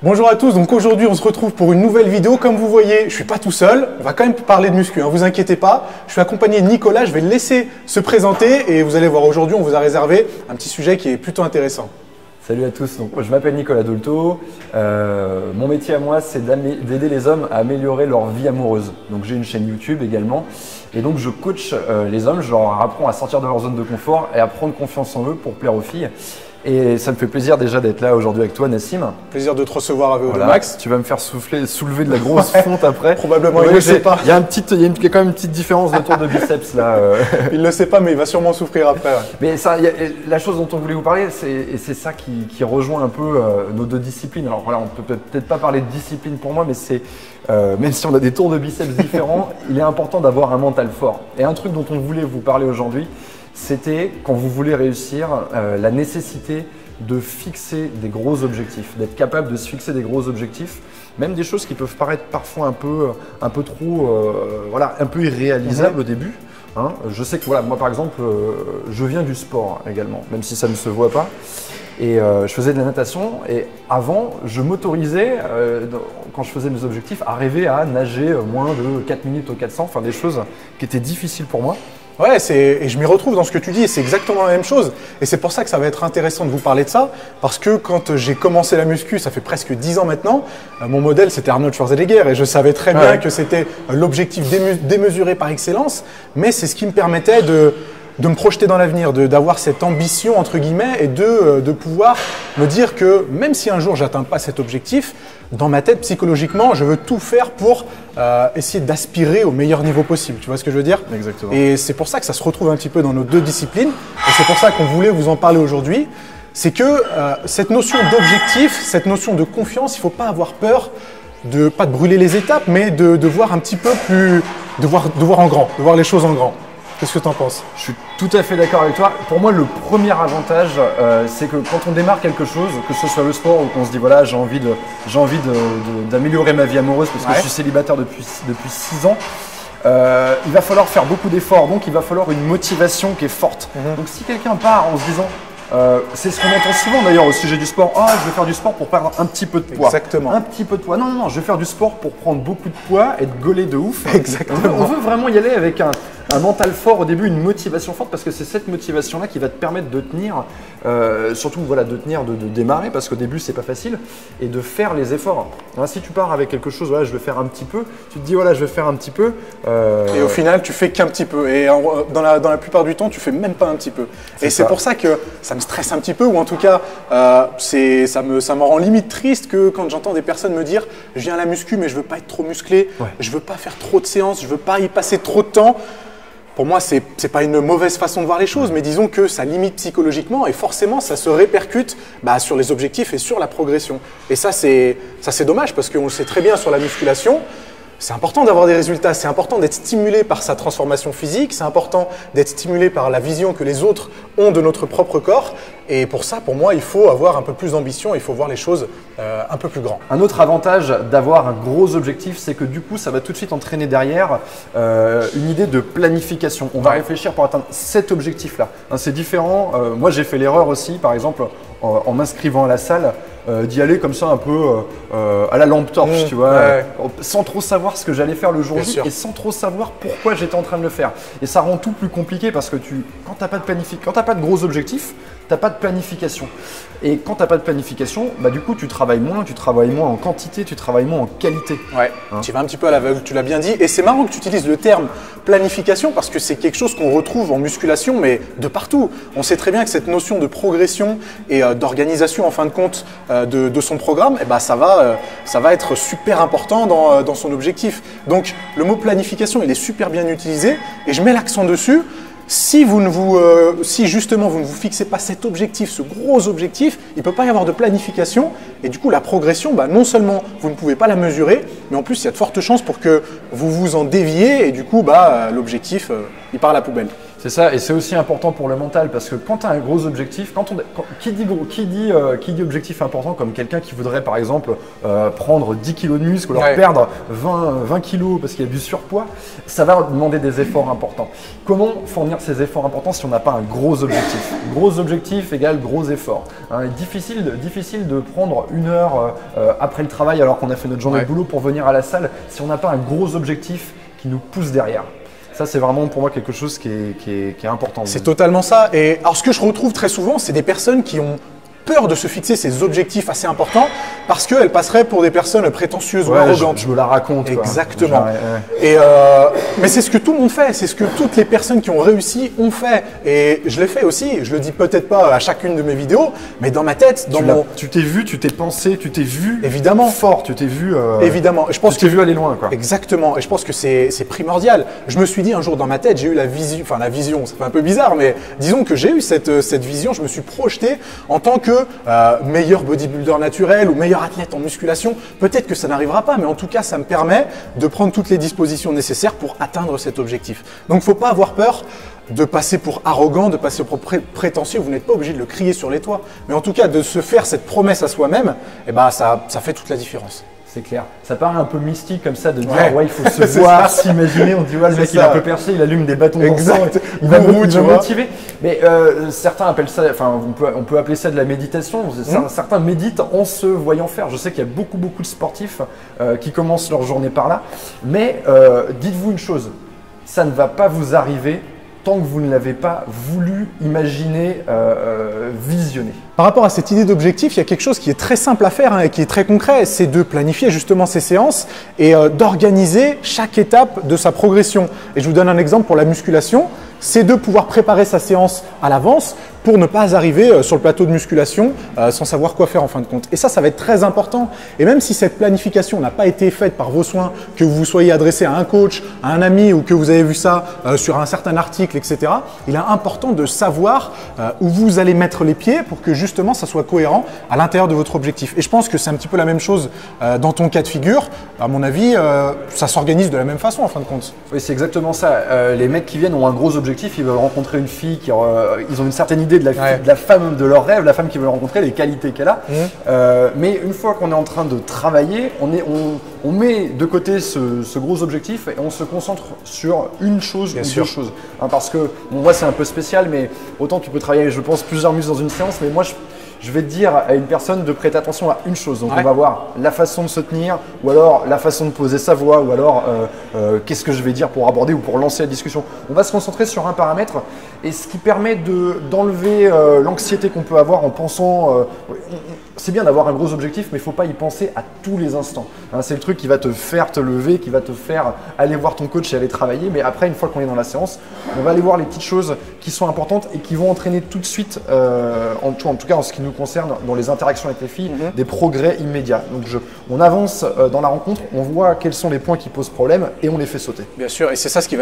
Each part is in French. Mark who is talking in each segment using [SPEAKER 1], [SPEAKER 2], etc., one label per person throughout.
[SPEAKER 1] Bonjour à tous, donc aujourd'hui on se retrouve pour une nouvelle vidéo. Comme vous voyez, je suis pas tout seul, on va quand même parler de muscu, hein, vous inquiétez pas. Je suis accompagné de Nicolas, je vais le laisser se présenter et vous allez voir aujourd'hui on vous a réservé un petit sujet qui est plutôt intéressant.
[SPEAKER 2] Salut à tous, donc, je m'appelle Nicolas Dolto, mon métier à moi c'est d'aider les hommes à améliorer leur vie amoureuse. Donc j'ai une chaîne YouTube également et donc je coach les hommes, je leur apprends à sortir de leur zone de confort et à prendre confiance en eux pour plaire aux filles. Et ça me fait plaisir déjà d'être là aujourd'hui avec toi Nassim.
[SPEAKER 1] Plaisir de te recevoir à VO2
[SPEAKER 2] Voilà.
[SPEAKER 1] Max.
[SPEAKER 2] Tu vas me faire soulever de la grosse fonte après.
[SPEAKER 1] Probablement,
[SPEAKER 2] ouais,
[SPEAKER 1] il ne le sait pas.
[SPEAKER 2] Il y a quand même une petite différence de tour de biceps là.
[SPEAKER 1] Il ne le sait pas mais il va sûrement souffrir après. Ouais.
[SPEAKER 2] Mais ça, la chose dont on voulait vous parler, c'est ça qui rejoint un peu nos deux disciplines. Alors voilà, on peut peut-être pas parler de discipline pour moi, mais c'est même si on a des tours de biceps différents, il est important d'avoir un mental fort. Et un truc dont on voulait vous parler aujourd'hui, c'était quand vous voulez réussir, la nécessité de fixer des gros objectifs, d'être capable de se fixer des gros objectifs, même des choses qui peuvent paraître parfois un peu trop, voilà, un peu irréalisables au début. Hein. Je sais que voilà, moi par exemple, je viens du sport également, même si ça ne se voit pas. Et je faisais de la natation et avant, je m'autorisais, quand je faisais mes objectifs, à rêver à nager moins de 4 minutes au 400, enfin des choses qui étaient difficiles pour moi.
[SPEAKER 1] Ouais, et je m'y retrouve dans ce que tu dis et c'est exactement la même chose. Et c'est pour ça que ça va être intéressant de vous parler de ça, parce que quand j'ai commencé la muscu, ça fait presque 10 ans maintenant, mon modèle c'était Arnold Schwarzenegger et je savais très bien que c'était l'objectif démesuré par excellence, mais c'est ce qui me permettait de me projeter dans l'avenir, d'avoir cette ambition entre guillemets et de pouvoir me dire que même si un jour j'atteins pas cet objectif, dans ma tête psychologiquement je veux tout faire pour essayer d'aspirer au meilleur niveau possible, tu vois ce que je veux dire?
[SPEAKER 2] Exactement.
[SPEAKER 1] Et c'est pour ça que ça se retrouve un petit peu dans nos deux disciplines et c'est pour ça qu'on voulait vous en parler aujourd'hui. C'est que cette notion d'objectif, cette notion de confiance, il ne faut pas avoir peur pas de brûler les étapes, mais de voir un petit peu plus, de voir en grand, de voir les choses en grand. Qu'est-ce que tu en penses?
[SPEAKER 2] Je suis tout à fait d'accord avec toi. Pour moi, le premier avantage, c'est que quand on démarre quelque chose, que ce soit le sport ou qu'on se dit voilà, j'ai envie d'améliorer ma vie amoureuse parce que je suis célibataire depuis 6 ans, il va falloir faire beaucoup d'efforts, donc il va falloir une motivation qui est forte. Donc si quelqu'un part en se disant, c'est ce qu'on entend souvent d'ailleurs au sujet du sport, ah je vais faire du sport pour perdre un petit peu de poids.
[SPEAKER 1] Exactement.
[SPEAKER 2] Un petit peu de poids. Non, je vais faire du sport pour prendre beaucoup de poids, être gaulé de ouf.
[SPEAKER 1] Exactement.
[SPEAKER 2] On veut vraiment y aller avec un mental fort au début, une motivation forte parce que c'est cette motivation-là qui va te permettre de tenir, surtout voilà, de démarrer parce qu'au début c'est pas facile et de faire les efforts. Alors, si tu pars avec quelque chose, voilà, je vais faire un petit peu, tu te dis voilà, je vais faire un petit peu.
[SPEAKER 1] Et au final, tu fais qu'un petit peu. Et dans la plupart du temps, tu fais même pas un petit peu. Et c'est pour ça que ça me stresse un petit peu, ou en tout cas, ça me rend limite triste que quand j'entends des personnes me dire je viens à la muscu, mais je veux pas être trop musclé, je veux pas faire trop de séances, je veux pas y passer trop de temps. Pour moi, c'est pas une mauvaise façon de voir les choses, mais disons que ça limite psychologiquement et forcément, ça se répercute sur les objectifs et sur la progression. Et ça, c'est dommage parce qu'on le sait très bien sur la musculation. C'est important d'avoir des résultats, c'est important d'être stimulé par sa transformation physique, c'est important d'être stimulé par la vision que les autres ont de notre propre corps. Et pour ça, pour moi, il faut avoir un peu plus d'ambition, il faut voir les choses un peu plus grand.
[SPEAKER 2] Un autre avantage d'avoir un gros objectif, c'est que du coup, ça va tout de suite entraîner derrière une idée de planification. On va réfléchir pour atteindre cet objectif-là. Hein, c'est différent. Moi, j'ai fait l'erreur aussi, par exemple, en m'inscrivant à la salle, d'y aller comme ça un peu à la lampe torche, tu vois, sans trop savoir ce que j'allais faire le jour J et sans trop savoir pourquoi j'étais en train de le faire. Et ça rend tout plus compliqué parce que quand tu n'as pas de planification, quand tu n'as pas de gros objectifs, tu n'as pas de planification. Et quand tu n'as pas de planification, du coup, tu travailles moins en quantité, tu travailles moins en qualité.
[SPEAKER 1] Ouais, tu vas un petit peu à l'aveugle, tu l'as bien dit. Et c'est marrant que tu utilises le terme planification parce que c'est quelque chose qu'on retrouve en musculation, mais de partout. On sait très bien que cette notion de progression et d'organisation, en fin de compte, de son programme, ça va être super important dans son objectif. Donc, le mot planification, il est super bien utilisé et je mets l'accent dessus. Si justement vous ne vous fixez pas cet objectif, ce gros objectif, il ne peut pas y avoir de planification et du coup la progression, non seulement vous ne pouvez pas la mesurer, mais en plus il y a de fortes chances pour que vous vous en déviez et du coup l'objectif il part à la poubelle.
[SPEAKER 2] C'est ça, et c'est aussi important pour le mental parce que quand tu as un gros objectif, qui dit objectif important comme quelqu'un qui voudrait par exemple prendre 10 kg de muscle ou alors perdre 20 kg parce qu'il y a du surpoids, ça va demander des efforts importants. Comment fournir ces efforts importants si on n'a pas un gros objectif? Gros objectif égale gros effort. Hein, difficile de prendre une heure après le travail alors qu'on a fait notre journée de boulot pour venir à la salle si on n'a pas un gros objectif qui nous pousse derrière. Ça, c'est vraiment pour moi quelque chose qui est important.
[SPEAKER 1] C'est totalement ça. Et alors, ce que je retrouve très souvent, c'est des personnes qui ont peur de se fixer ces objectifs assez importants parce qu'elles passeraient pour des personnes prétentieuses ou arrogantes.
[SPEAKER 2] Je me la raconte.
[SPEAKER 1] Exactement. Mais c'est ce que tout le monde fait, c'est ce que toutes les personnes qui ont réussi ont fait. Et je l'ai fait aussi, je le dis peut-être pas à chacune de mes vidéos, mais dans ma tête,
[SPEAKER 2] tu t'es vu, tu t'es pensé, tu t'es vu
[SPEAKER 1] évidemment
[SPEAKER 2] fort, tu t'es vu
[SPEAKER 1] évidemment. Et je pense
[SPEAKER 2] tu t'es vu aller loin, quoi.
[SPEAKER 1] Exactement. Et je pense que c'est primordial. Je me suis dit un jour dans ma tête, j'ai eu la vision, ça fait un peu bizarre, mais disons que j'ai eu cette vision, je me suis projeté en tant que meilleur bodybuilder naturel ou meilleur athlète en musculation. Peut-être que ça n'arrivera pas, mais en tout cas, ça me permet de prendre toutes les dispositions nécessaires pour atteindre cet objectif. Donc, il ne faut pas avoir peur de passer pour arrogant, de passer pour prétentieux. Vous n'êtes pas obligé de le crier sur les toits. Mais en tout cas, de se faire cette promesse à soi-même, ça fait toute la différence.
[SPEAKER 2] C'est clair. Ça paraît un peu mystique comme ça de dire il faut se voir, s'imaginer. On dit le mec il est un peu perché, il allume des bâtons d'encens, il va motiver. Mais certains appellent ça, on peut appeler ça de la méditation. Certains méditent en se voyant faire. Je sais qu'il y a beaucoup de sportifs qui commencent leur journée par là. Mais dites-vous une chose, ça ne va pas vous arriver tant que vous ne l'avez pas voulu, imaginer, visionner.
[SPEAKER 1] Par rapport à cette idée d'objectif, il y a quelque chose qui est très simple à faire et qui est très concret, c'est de planifier justement ces séances et d'organiser chaque étape de sa progression. Et je vous donne un exemple pour la musculation, c'est de pouvoir préparer sa séance à l'avance pour ne pas arriver sur le plateau de musculation sans savoir quoi faire en fin de compte. Et ça va être très important. Et même si cette planification n'a pas été faite par vos soins, que vous vous soyez adressé à un coach, à un ami ou que vous avez vu ça sur un certain article, etc., il est important de savoir où vous allez mettre les pieds pour que justement ça soit cohérent à l'intérieur de votre objectif. Et je pense que c'est un petit peu la même chose dans ton cas de figure. À mon avis, ça s'organise de la même façon en fin de compte.
[SPEAKER 2] Oui, c'est exactement ça. Les mecs qui viennent ont un gros objectif, ils veulent rencontrer une fille, ils ont une certaine idée de la femme de leur rêve, la femme qu'ils veulent rencontrer, les qualités qu'elle a. Mais une fois qu'on est en train de travailler, on met de côté ce gros objectif et on se concentre sur une chose ou deux choses. Parce que moi c'est un peu spécial, mais autant tu peux travailler, je pense, plusieurs muscles dans une séance, mais moi je vais te dire à une personne de prêter attention à une chose. Donc on va voir la façon de se tenir, ou alors la façon de poser sa voix, ou alors qu'est-ce que je vais dire pour aborder ou pour lancer la discussion. On va se concentrer sur un paramètre et ce qui permet d'enlever l'anxiété qu'on peut avoir en pensant… c'est bien d'avoir un gros objectif, mais il ne faut pas y penser à tous les instants. C'est le truc qui va te faire te lever, qui va te faire aller voir ton coach et aller travailler. Mais après, une fois qu'on est dans la séance, on va aller voir les petites choses qui sont importantes et qui vont entraîner tout de suite, en tout cas en ce qui nous concerne, dans les interactions avec les filles, des progrès immédiats. Donc on avance dans la rencontre, on voit quels sont les points qui posent problème et on les fait sauter.
[SPEAKER 1] Bien sûr, et c'est ce qui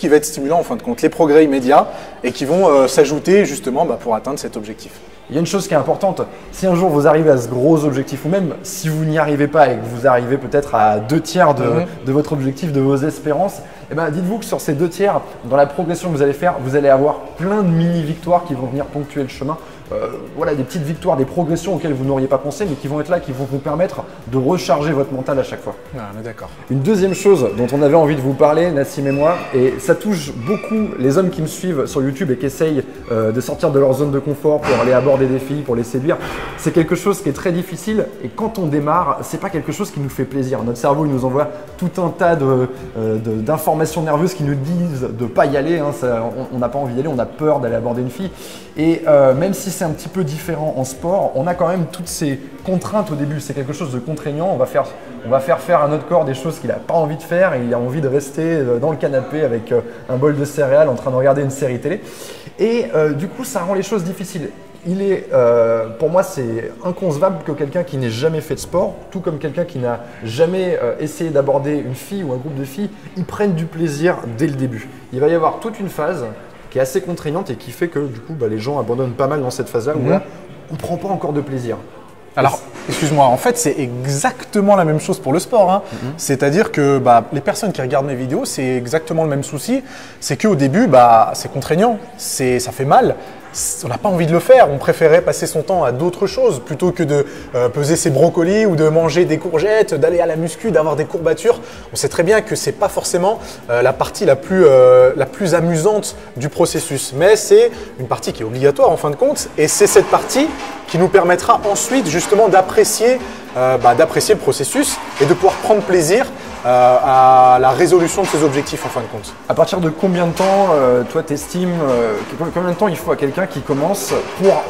[SPEAKER 1] va être stimulant en fin de compte, les progrès immédiats et qui vont s'ajouter justement pour atteindre cet objectif.
[SPEAKER 2] Il y a une chose qui est importante, si un jour vous arrivez à ce gros objectif, ou même si vous n'y arrivez pas et que vous arrivez peut-être à 2/3 de votre objectif, de vos espérances, dites-vous que sur ces 2/3, dans la progression que vous allez faire, vous allez avoir plein de mini-victoires qui vont venir ponctuer le chemin. Voilà, des petites victoires, des progressions auxquelles vous n'auriez pas pensé, mais qui vont être là, qui vont vous permettre de recharger votre mental à chaque fois.
[SPEAKER 1] On est d'accord.
[SPEAKER 2] Une deuxième chose dont on avait envie de vous parler, Nassim et moi, et ça touche beaucoup les hommes qui me suivent sur YouTube et qui essayent de sortir de leur zone de confort pour aller aborder des filles, pour les séduire, c'est quelque chose qui est très difficile et quand on démarre, c'est pas quelque chose qui nous fait plaisir. Notre cerveau, il nous envoie tout un tas d'informations nerveuses qui nous disent de pas y aller, on n'a pas envie d'y aller, on a peur d'aller aborder une fille. Et même si c'est un petit peu différent en sport, on a quand même toutes ces contraintes au début. C'est quelque chose de contraignant. On va faire à notre corps des choses qu'il n'a pas envie de faire et il a envie de rester dans le canapé avec un bol de céréales en train de regarder une série télé. Et du coup, ça rend les choses difficiles. Pour moi, c'est inconcevable que quelqu'un qui n'ait jamais fait de sport, tout comme quelqu'un qui n'a jamais essayé d'aborder une fille ou un groupe de filles, ils prennent du plaisir dès le début. Il va y avoir toute une phase qui est assez contraignante et qui fait que du coup les gens abandonnent pas mal dans cette phase-là où là, on ne prend pas encore de plaisir.
[SPEAKER 1] Alors, Excuse-moi, en fait, c'est exactement la même chose pour le sport. Hein. C'est-à-dire que les personnes qui regardent mes vidéos, c'est exactement le même souci. C'est qu'au début, c'est contraignant, ça fait mal. On n'a pas envie de le faire, on préférait passer son temps à d'autres choses plutôt que de peser ses brocolis ou de manger des courgettes, d'aller à la muscu, d'avoir des courbatures. On sait très bien que ce n'est pas forcément la partie la plus amusante du processus, mais c'est une partie qui est obligatoire en fin de compte et c'est cette partie qui nous permettra ensuite justement d'apprécier le processus et de pouvoir prendre plaisir à la résolution de ses objectifs en fin de compte.
[SPEAKER 2] À partir de combien de temps, toi, t'estimes combien de temps il faut à quelqu'un qui commence pour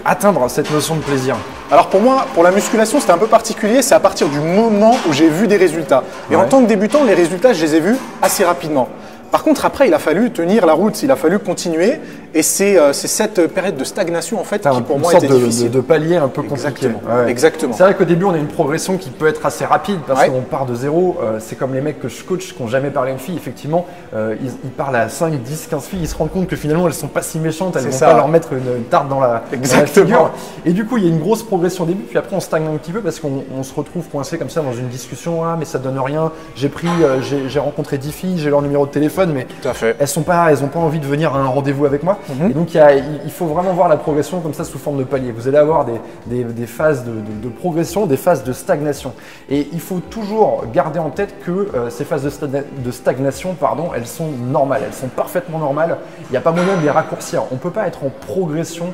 [SPEAKER 2] atteindre cette notion de plaisir?
[SPEAKER 1] Alors pour moi, pour la musculation, c'était un peu particulier. C'est à partir du moment où j'ai vu des résultats. Et en tant que débutant, les résultats, je les ai vus assez rapidement. Par contre, après, il a fallu tenir la route, il a fallu continuer. Et c'est cette période de stagnation en fait qui pour moi était difficile.
[SPEAKER 2] De palier un peu compliqué.
[SPEAKER 1] Exactement. Ouais. Exactement.
[SPEAKER 2] C'est vrai qu'au début, on a une progression qui peut être assez rapide parce qu'on part de zéro. C'est comme les mecs que je coach qui n'ont jamais parlé à une fille. Effectivement, ils parlent à 5, 10, 15 filles. Ils se rendent compte que finalement, elles ne sont pas si méchantes. Elles ne vont pas leur mettre une tarte dans la figure. Et du coup, il y a une grosse progression au début. Puis après, on stagne un petit peu parce qu'on se retrouve coincé comme ça dans une discussion. Ah, mais ça donne rien. J'ai rencontré 10 filles, j'ai leur numéro de téléphone, mais
[SPEAKER 1] tout à fait.
[SPEAKER 2] Elles n'ont pas envie de venir à un rendez-vous avec moi. Et donc, il faut vraiment voir la progression comme ça sous forme de palier. Vous allez avoir des phases de progression, des phases de stagnation. Et il faut toujours garder en tête que ces phases de stagnation, elles sont normales. Elles sont parfaitement normales. Il n'y a pas moyen de les raccourcir. On ne peut pas être en progression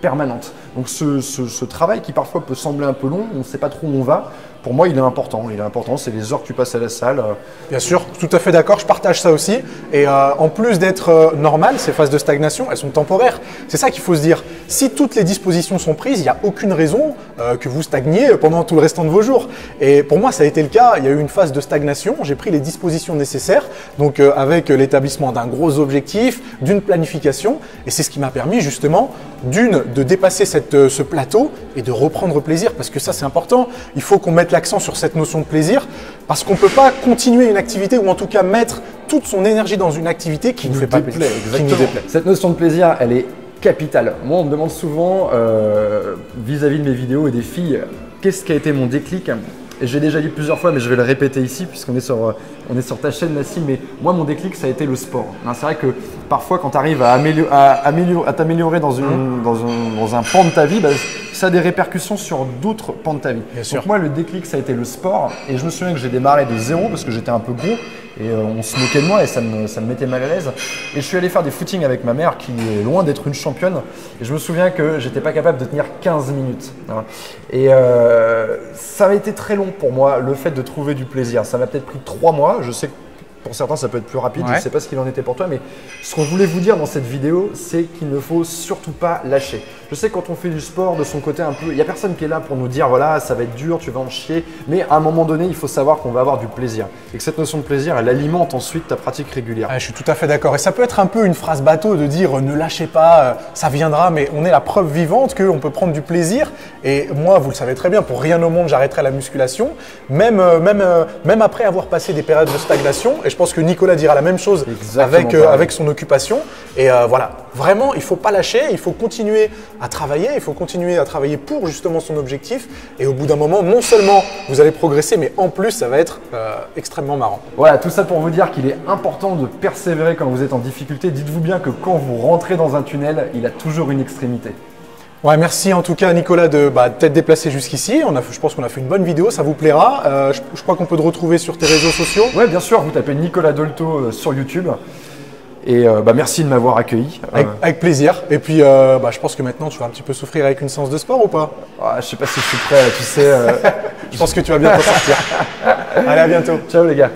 [SPEAKER 2] permanente. Donc ce travail qui parfois peut sembler un peu long, on ne sait pas trop où on va, pour moi il est important. Il est important, c'est les heures que tu passes à la salle.
[SPEAKER 1] Bien sûr, tout à fait d'accord, je partage ça aussi. Et en plus d'être normales, ces phases de stagnation, elles sont temporaires. C'est ça qu'il faut se dire. Si toutes les dispositions sont prises, il n'y a aucune raison que vous stagniez pendant tout le restant de vos jours. Et pour moi, ça a été le cas. Il y a eu une phase de stagnation. J'ai pris les dispositions nécessaires, donc avec l'établissement d'un gros objectif, d'une planification. Et c'est ce qui m'a permis justement de dépasser ce plateau et de reprendre plaisir. Parce que ça, c'est important. Il faut qu'on mette l'accent sur cette notion de plaisir parce qu'on ne peut pas continuer une activité ou en tout cas mettre toute son énergie dans une activité qui ne nous fait pas plaisir.
[SPEAKER 2] Qui nous déplaît. Cette notion de plaisir, elle est capitale. Moi, on me demande souvent vis-à-vis de mes vidéos et des filles, qu'est-ce qui a été mon déclic? Et j'ai déjà dit plusieurs fois, mais je vais le répéter ici puisqu'on est sur ta chaîne, Nassim. Mais moi, mon déclic, ça a été le sport. C'est vrai que parfois, quand tu arrives à t'améliorer dans un pan de ta vie, ça a des répercussions sur d'autres pans de ta vie.
[SPEAKER 1] Bien sûr.
[SPEAKER 2] Donc moi, le déclic, ça a été le sport. Et je me souviens que j'ai démarré de zéro parce que j'étais un peu gros. Et on se moquait de moi et ça me mettait mal à l'aise. Et je suis allé faire des footings avec ma mère qui est loin d'être une championne. Et je me souviens que j'étais pas capable de tenir 15 minutes. Et ça a été très long pour moi, le fait de trouver du plaisir. Ça m'a peut-être pris 3 mois. Je sais que pour certains, ça peut être plus rapide. Je ne sais pas ce qu'il en était pour toi. Mais ce qu'on voulait vous dire dans cette vidéo, c'est qu'il ne faut surtout pas lâcher. Je sais que quand on fait du sport, de son côté un peu, il n'y a personne qui est là pour nous dire voilà, ça va être dur, tu vas en chier. Mais à un moment donné, il faut savoir qu'on va avoir du plaisir. Et que cette notion de plaisir, elle alimente ensuite ta pratique régulière.
[SPEAKER 1] Je suis tout à fait d'accord. Et ça peut être un peu une phrase bateau de dire ne lâchez pas, ça viendra. Mais on est la preuve vivante qu'on peut prendre du plaisir. Et moi, vous le savez très bien, pour rien au monde, j'arrêterai la musculation. Même après avoir passé des périodes de stagnation. Et je pense que Nicolas dira la même chose avec son occupation. Et voilà, vraiment, il ne faut pas lâcher, il faut continuer à travailler, pour justement son objectif. Et au bout d'un moment, non seulement vous allez progresser, mais en plus, ça va être extrêmement marrant.
[SPEAKER 2] Voilà, tout ça pour vous dire qu'il est important de persévérer quand vous êtes en difficulté. Dites-vous bien que quand vous rentrez dans un tunnel, il a toujours une extrémité.
[SPEAKER 1] Ouais, merci en tout cas Nicolas de t'être déplacé jusqu'ici. Je pense qu'on a fait une bonne vidéo, ça vous plaira. Je crois qu'on peut te retrouver sur tes réseaux sociaux.
[SPEAKER 2] Ouais, bien sûr, vous tapez Nicolas Dolto sur YouTube. Et merci de m'avoir accueilli.
[SPEAKER 1] Avec plaisir. Et puis je pense que maintenant tu vas un petit peu souffrir avec une séance de sport ou pas?
[SPEAKER 2] Je sais pas si je suis prêt, tu sais.
[SPEAKER 1] Je pense que tu vas bien t'en sortir. Allez, à bientôt.
[SPEAKER 2] Ciao les gars.